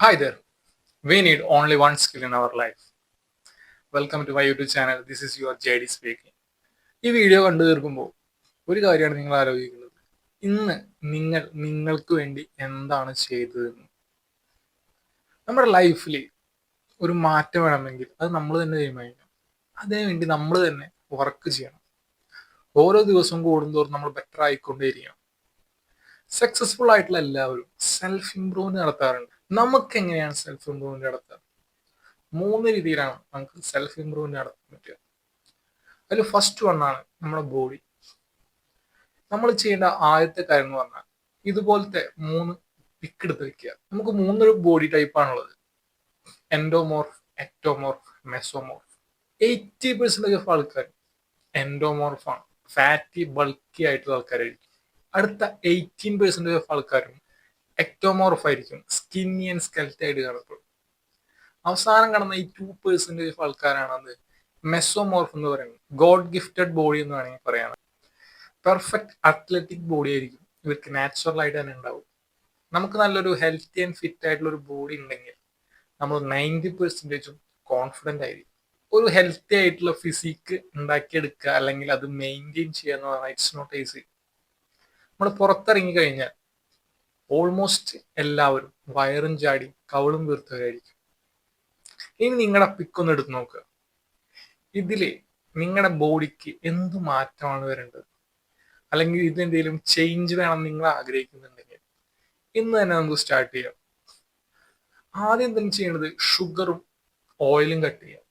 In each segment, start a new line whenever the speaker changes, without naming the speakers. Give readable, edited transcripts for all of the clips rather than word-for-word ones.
Hi there. We need only one skill in our life. Welcome to my YouTube channel. This is your JD speaking. ഈ video കണ്ടു തീർക്കുമ്പോൾ ഒരു കാര്യമാണ് നിങ്ങൾ ആലോചിക്കുന്നത്. ഇന്ന് നിങ്ങൾക്ക് വേണ്ടി എന്താണ് ചെയ്തതെന്ന്. നമ്മുടെ ലൈഫിൽ ഒരു മാറ്റം വേണമെങ്കിൽ അത് നമ്മൾ തന്നെ തീരുമാനിക്കണം. അതിനുവേണ്ടി നമ്മൾ തന്നെ വർക്ക് ചെയ്യണം. ഓരോ ദിവസവും കൂടുന്തോറും നമ്മൾ ബെറ്റർ ആയിക്കൊണ്ടേയിരിക്കണം. സക്സസ്ഫുൾ ആയിട്ടുള്ള എല്ലാവരും സെൽഫ് ഇംപ്രൂവ്മെന്റ് നടത്താറുണ്ട്. നമുക്ക് എങ്ങനെയാണ് സെൽഫ് ഇംപ്രൂവ്മെന്റ് നടത്തുക? മൂന്ന് രീതിയിലാണ് നമുക്ക് സെൽഫ് ഇംപ്രൂവ്മെന്റ് നടത്താൻ പറ്റുക. അതിൽ ഫസ്റ്റ് വണ്ണാണ് നമ്മുടെ ബോഡി. നമ്മൾ ചെയ്യേണ്ട ആദ്യത്തെ കാര്യം എന്ന് പറഞ്ഞാൽ ഇതുപോലത്തെ മൂന്ന് പിക്ക് എടുത്ത് വെക്കുക. നമുക്ക് മൂന്നൊരു ബോഡി ടൈപ്പാണുള്ളത്: എൻഡോമോർഫ്, എക്ടോമോർഫ്, മെസോമോർഫ്. 80% ഓഫ് ആൾക്കാർ എൻഡോമോർഫ് ആണ്, ഫാറ്റി ബൾക്കി ആയിട്ടുള്ള ആൾക്കാരായിരിക്കും. അടുത്ത 18% ഓഫ് ആൾക്കാരും എക്ടോമോർഫ് ആയിരിക്കും, സ്കിന്നി ആൻഡ് സ്കെൽറ്റി ആയിട്ട് കാണപ്പെടും. അവസാനം കാണുന്ന ഈ 2% ഓഫ് ആൾക്കാരാണ് അത് മെസോമോർഫ് എന്ന് പറയുന്നത്. ഗോഡ് ഗിഫ്റ്റഡ് ബോഡി എന്ന് വേണമെങ്കിൽ പറയാം. പെർഫെക്റ്റ് അത്ലറ്റിക് ബോഡി ആയിരിക്കും ഇവർക്ക് നാച്ചുറൽ ആയിട്ട് തന്നെ ഉണ്ടാവും. നമുക്ക് നല്ലൊരു ഹെൽത്തി ആൻഡ് ഫിറ്റ് ആയിട്ടുള്ള ഒരു ബോഡി ഉണ്ടെങ്കിൽ നമ്മൾ 90% കോൺഫിഡന്റ് ആയിരിക്കും. ഒരു ഹെൽത്തി ആയിട്ടുള്ള ഫിസിക്ക് ഉണ്ടാക്കിയെടുക്കുക അല്ലെങ്കിൽ അത് മെയിൻറ്റെയിൻ ചെയ്യുക എന്ന് പറഞ്ഞാൽ ഇറ്റ്സ് നോട്ട് ഈസി. നമ്മൾ പുറത്തിറങ്ങി കഴിഞ്ഞാൽ ഓൾമോസ്റ്റ് എല്ലാവരും വയറും ചാടി കവളും വീർത്തവരായിരിക്കും. ഇനി നിങ്ങളുടെ പിക്കൊന്ന് എടുത്ത് നോക്കുക. ഇതില് നിങ്ങളുടെ ബോഡിക്ക് എന്ത് മാറ്റമാണ് വരേണ്ടത്, അല്ലെങ്കിൽ ഇതെന്തെങ്കിലും ചേഞ്ച് വേണം നിങ്ങൾ ആഗ്രഹിക്കുന്നുണ്ടെങ്കിൽ ഇന്ന് തന്നെ നമുക്ക് സ്റ്റാർട്ട് ചെയ്യാം. ആദ്യം തന്നെ ചെയ്യേണ്ടത് ഷുഗറും ഓയിലും കട്ട് ചെയ്യാം.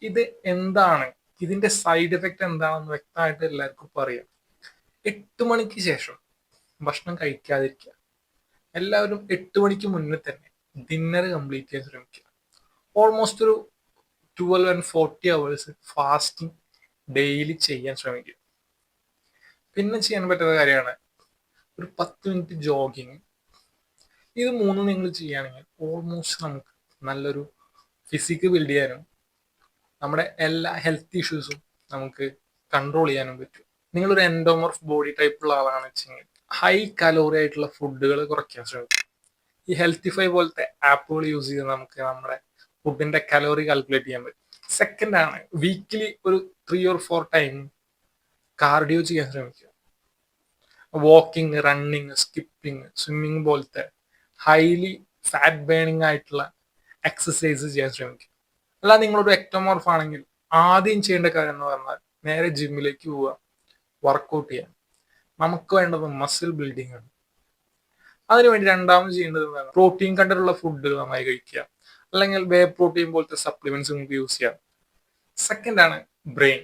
ഇത് എന്താണ്, ഇതിന്റെ സൈഡ് എഫക്റ്റ് എന്താണെന്ന് വ്യക്തമായിട്ട് എല്ലാവർക്കും പറയാം. 8 മണിക്ക് ശേഷം ഭക്ഷണം കഴിക്കാതിരിക്കുക. എല്ലാവരും 8 മണിക്ക് മുന്നേ തന്നെ ഡിന്നർ കംപ്ലീറ്റ് ചെയ്യാൻ ശ്രമിക്കുക. ഓൾമോസ്റ്റ് ഒരു 12 and 40 hours ഫാസ്റ്റിംഗ് ഡെയിലി ചെയ്യാൻ ശ്രമിക്കുക. പിന്നെ ചെയ്യാൻ പറ്റുന്ന കാര്യമാണ് ഒരു 10 മിനിറ്റ് ജോഗിങ്. ഇത് മൂന്നും നിങ്ങൾ ചെയ്യുകയാണെങ്കിൽ ഓൾമോസ്റ്റ് നമുക്ക് നല്ലൊരു ഫിസിക്ക് ബിൽഡ് ചെയ്യാനും നമ്മുടെ എല്ലാ ഹെൽത്ത് ഇഷ്യൂസും നമുക്ക് കൺട്രോൾ ചെയ്യാനും പറ്റും. നിങ്ങളൊരു എൻഡോമോർഫ് ബോഡി ടൈപ്പുള്ള ആളാണെന്ന് വെച്ചെങ്കിൽ ഹൈ കലോറി ആയിട്ടുള്ള ഫുഡുകൾ കുറയ്ക്കാൻ ശ്രമിക്കും. ഈ ഹെൽത്തിഫൈ പോലത്തെ ആപ്പുകൾ യൂസ് ചെയ്ത് നമുക്ക് നമ്മുടെ ഫുഡിന്റെ കലോറി കാൽക്കുലേറ്റ് ചെയ്യാൻ പറ്റും. സെക്കൻഡ് ആണ് വീക്കിലി ഒരു 3 or 4 ടൈം കാർഡിയോ ചെയ്യാൻ ശ്രമിക്കുക. വാക്കിംഗ്, റണ്ണിങ്, സ്കിപ്പിംഗ്, സ്വിമ്മിങ് പോലത്തെ ഹൈലി ഫാറ്റ് ബേണിംഗ് ആയിട്ടുള്ള എക്സസൈസ് ചെയ്യാൻ ശ്രമിക്കുക. അല്ല നിങ്ങളൊരു എക്ടോമോർഫ് ആണെങ്കിൽ ആദ്യം ചെയ്യേണ്ട കാര്യം എന്ന് പറഞ്ഞാൽ നേരെ ജിമ്മിലേക്ക് പോവുക, വർക്കൗട്ട് ചെയ്യാം. നമുക്ക് വേണ്ടത് മസിൽ ബിൽഡിംഗ് ആണ്. അതിനുവേണ്ടി രണ്ടാമത് ചെയ്യേണ്ടത് എന്താണ്? പ്രോട്ടീൻ കണ്ടന്റുള്ള ഫുഡ് നന്നായി കഴിക്കുക, അല്ലെങ്കിൽ വേ പ്രോട്ടീൻ പോലത്തെ സപ്ലിമെന്റ്സ് നമുക്ക് യൂസ് ചെയ്യാം. സെക്കൻഡ് ആണ് ബ്രെയിൻ.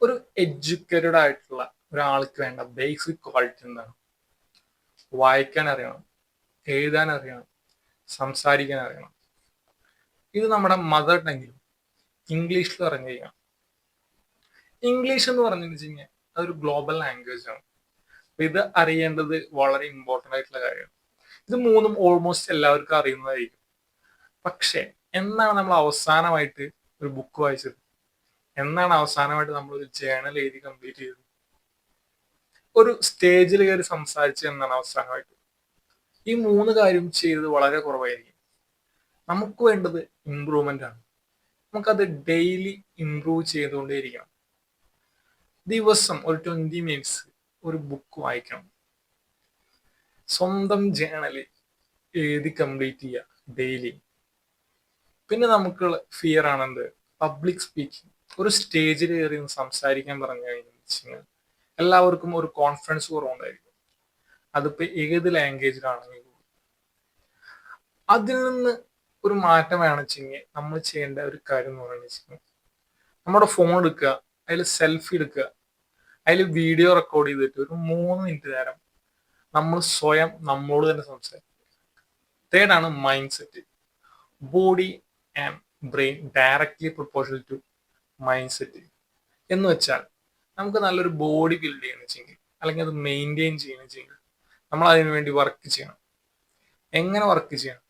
ഒരു എഡ്യൂക്കേറ്റഡ് ആയിട്ടുള്ള ഒരാൾക്ക് വേണ്ട ബേസിക് ക്വാളിറ്റി എന്താണ്? വായിക്കാൻ അറിയണം, എഴുതാൻ അറിയണം, സംസാരിക്കാൻ അറിയണം. ഇത് നമ്മുടെ മദർ ടങ്ങിലും ഇംഗ്ലീഷിൽ അറിഞ്ഞിരിക്കണം. ഇംഗ്ലീഷ് എന്ന് പറഞ്ഞു വെച്ച് കഴിഞ്ഞാൽ അതൊരു ഗ്ലോബൽ ലാംഗ്വേജ് ആണ്. അപ്പൊ ഇത് അറിയേണ്ടത് വളരെ ഇമ്പോർട്ടൻ്റ് ആയിട്ടുള്ള കാര്യമാണ്. ഇത് മൂന്നും ഓൾമോസ്റ്റ് എല്ലാവർക്കും അറിയുന്നതായിരിക്കും. പക്ഷെ എന്നാണ് നമ്മൾ അവസാനമായിട്ട് ഒരു ബുക്ക് വായിച്ചത്? എന്നാണ് അവസാനമായിട്ട് നമ്മൾ ഒരു ജേണൽ എഴുതി കംപ്ലീറ്റ് ചെയ്തത്? ഒരു സ്റ്റേജിൽ കയറി സംസാരിച്ചത് എന്നാണ് അവസാനമായിട്ട്? ഈ മൂന്ന് കാര്യം ചെയ്തത് വളരെ കുറവായിരിക്കും. നമുക്ക് വേണ്ടത് ഇംപ്രൂവ്മെന്റ് ആണ്. നമുക്കത് ഡെയിലി ഇംപ്രൂവ് ചെയ്തുകൊണ്ടേയിരിക്കണം. ദിവസം ഒരു 20 മിനിറ്റ്സ് ഒരു ബുക്ക് വായിക്കണം. സ്വന്തം ജേണല് എഴുതി കംപ്ലീറ്റ് ചെയ്യുക ഡെയിലി. പിന്നെ നമുക്കുള്ള ഫിയർ ആണെന്ത്? Public speaking. ഒരു സ്റ്റേജിൽ കയറി സംസാരിക്കാൻ പറഞ്ഞു കഴിഞ്ഞാൽ എല്ലാവർക്കും ഒരു കോൺഫിഡൻസ് കുറവുണ്ടായിരിക്കും. അതിപ്പോ ഏത് ലാംഗ്വേജിലാണെങ്കിലും. അതിൽ നിന്ന് ഒരു മാറ്റം വേണമെന്ന് വെച്ചെങ്കിൽ നമ്മൾ ചെയ്യേണ്ട ഒരു കാര്യം എന്ന് പറയുന്നത് വെച്ചാൽ നമ്മുടെ ഫോൺ എടുക്കുക, അതിൽ സെൽഫി എടുക്കുക, അതിൽ വീഡിയോ റെക്കോർഡ് ചെയ്തിട്ട് ഒരു 3 മിനിറ്റ് നേരം നമ്മൾ സ്വയം നമ്മളോട് തന്നെ സംസാരിക്കുക. തേർഡ് ആണ് mind set. Body and brain directly proportional to mind set. എന്ന് വെച്ചാൽ നമുക്ക് നല്ലൊരു ബോഡി ബിൽഡ് ചെയ്യണം വെച്ചെങ്കിൽ, അല്ലെങ്കിൽ അത് മെയിൻറ്റെയിൻ ചെയ്യണം വെച്ചെങ്കിൽ നമ്മൾ അതിനു വേണ്ടി വർക്ക് ചെയ്യണം. എങ്ങനെ വർക്ക് ചെയ്യണം?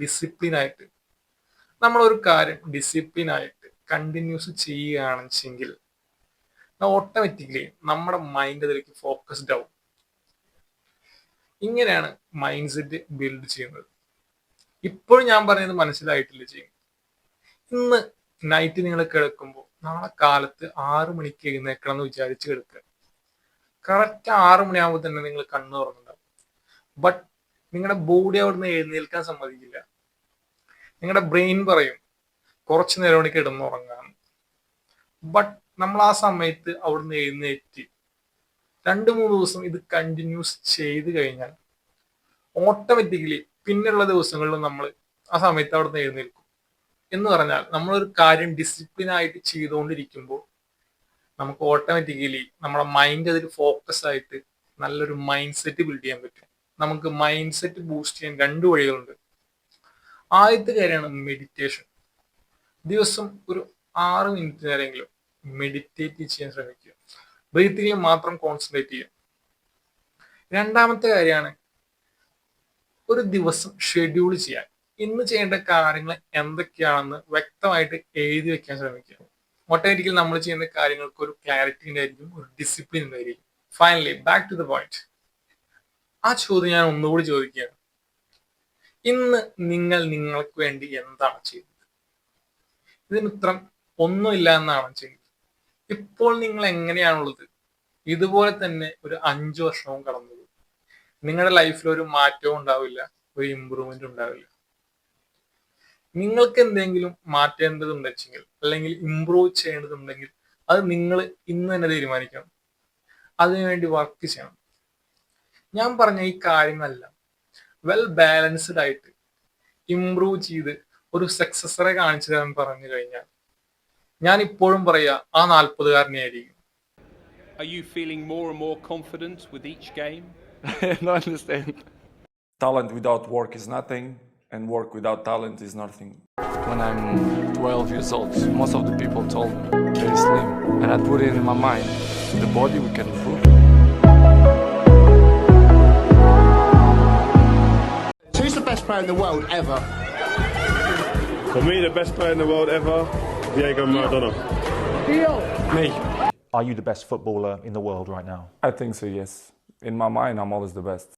ഡിസിപ്ലിൻ ആയിട്ട്. നമ്മളൊരു കാര്യം ഡിസിപ്ലിൻ ആയിട്ട് കണ്ടിന്യൂസ് ചെയ്യുകയാണെന്ന് വെച്ചെങ്കിൽ ഓട്ടോമാറ്റിക്കലി നമ്മുടെ മൈൻഡ് അതിലേക്ക് ഫോക്കസ്ഡ് ആവും. ഇങ്ങനെയാണ് മൈൻഡ് സെറ്റ് ബിൽഡ് ചെയ്യുന്നത്. ഇപ്പോഴും ഞാൻ പറയുന്നത് മനസ്സിലായിട്ടില്ല ചെയ്യും. ഇന്ന് നൈറ്റ് നിങ്ങൾ കിടക്കുമ്പോൾ നാളെ കാലത്ത് 6 മണിക്ക് എഴുന്നേക്കണം എന്ന് വിചാരിച്ച് കിടക്കുക. കറക്റ്റ് 6 മണിയാകുമ്പോൾ തന്നെ നിങ്ങൾ കണ്ണു തുറന്നുണ്ടാവും. ബട്ട് നിങ്ങളുടെ ബോഡി അവിടുന്ന് എഴുന്നേൽക്കാൻ സമ്മതിക്കില്ല. നിങ്ങളുടെ ബ്രെയിൻ പറയും കുറച്ചു നേരം കൂടി കിടന്നുറങ്ങാം. ബട്ട് നമ്മൾ ആ സമയത്ത് അവിടുന്ന് എഴുന്നേറ്റ് 2-3 ദിവസം ഇത് കണ്ടിന്യൂസ് ചെയ്ത് കഴിഞ്ഞാൽ ഓട്ടോമാറ്റിക്കലി പിന്നെയുള്ള ദിവസങ്ങളിലും നമ്മൾ ആ സമയത്ത് അവിടുന്ന് എഴുന്നേൽക്കും. എന്ന് പറഞ്ഞാൽ നമ്മളൊരു കാര്യം ഡിസിപ്ലിൻ ആയിട്ട് ചെയ്തുകൊണ്ടിരിക്കുമ്പോൾ നമുക്ക് ഓട്ടോമാറ്റിക്കലി നമ്മുടെ മൈൻഡ് അതിൽ ഫോക്കസ് ആയിട്ട് നല്ലൊരു മൈൻഡ് സെറ്റ് ബിൽഡ് ചെയ്യാൻ പറ്റും. നമുക്ക് മൈൻഡ് സെറ്റ് ബൂസ്റ്റ് ചെയ്യാൻ 2 വഴികളുണ്ട്. ആദ്യത്തെ കാര്യമാണ് മെഡിറ്റേഷൻ. ദിവസം ഒരു 6 മിനിറ്റ് നേരമെങ്കിലും മെഡിറ്റേറ്റ് ചെയ്യാൻ ശ്രമിക്കുക. ബ്രീത്തിങ്ങിൽ മാത്രം കോൺസെൻട്രേറ്റ് ചെയ്യുക. രണ്ടാമത്തെ കാര്യമാണ് ഒരു ദിവസം ഷെഡ്യൂൾ ചെയ്യാൻ. ഇന്ന് ചെയ്യേണ്ട കാര്യങ്ങൾ എന്തൊക്കെയാണെന്ന് വ്യക്തമായിട്ട് എഴുതി വെക്കാൻ ശ്രമിക്കുക. ഓട്ടോമാറ്റിക്കലി നമ്മൾ ചെയ്യുന്ന കാര്യങ്ങൾക്ക് ഒരു ക്ലാരിറ്റി ഉണ്ടായിരിക്കും, ഒരു ഡിസിപ്ലിൻ ഉണ്ടായിരിക്കും. Finally back to the point. ആ ചോദ്യം ഞാൻ ഒന്നുകൂടി ചോദിക്കുകയാണ്. ഇന്ന് നിങ്ങൾ നിങ്ങൾക്ക് വേണ്ടി എന്താണ് ചെയ്തത്? ഇതിന് ഉത്തരം ഒന്നുമില്ല എന്നാണ് ചെയ്യുന്നത്. ഇപ്പോൾ നിങ്ങൾ എങ്ങനെയാണുള്ളത് ഇതുപോലെ തന്നെ ഒരു 5 വർഷവും കടന്നത്. നിങ്ങളുടെ ലൈഫിൽ ഒരു മാറ്റവും ഉണ്ടാവില്ല, ഒരു ഇമ്പ്രൂവ്മെന്റ് ഉണ്ടാവില്ല. നിങ്ങൾക്ക് എന്തെങ്കിലും മാറ്റേണ്ടതുണ്ടെങ്കിൽ അല്ലെങ്കിൽ ഇമ്പ്രൂവ് ചെയ്യേണ്ടതുണ്ടെങ്കിൽ അത് നിങ്ങൾ ഇന്ന് തന്നെ തീരുമാനിക്കണം. അതിനുവേണ്ടി വർക്ക് ചെയ്യണം. ഞാൻ പറഞ്ഞ ഈ കാര്യങ്ങളെല്ലാം വെൽ ബാലൻസ്ഡ് ആയിട്ട് ഇമ്പ്രൂവ് ചെയ്ത് ഒരു സക്സസറെ കാണിച്ചു തരാൻ പറഞ്ഞു കഴിഞ്ഞാൽ ഞാൻ ഇപ്പോഴും പറയാ ആ 40-കാരനെയായിരിക്കും.
Are you feeling more and more confident with each game?
No, I understand.
Talent without work is nothing, and work without talent is nothing.
When I'm 12 years old, most of the people told me very slim, and I put it in my mind, the body we can improve.
Who's the best player in the world ever?
For me, the best player in the world ever, Diego Maradona.
Me.
Are you the best footballer in the world right now?
I think so, yes. In my mind, I'm always the best.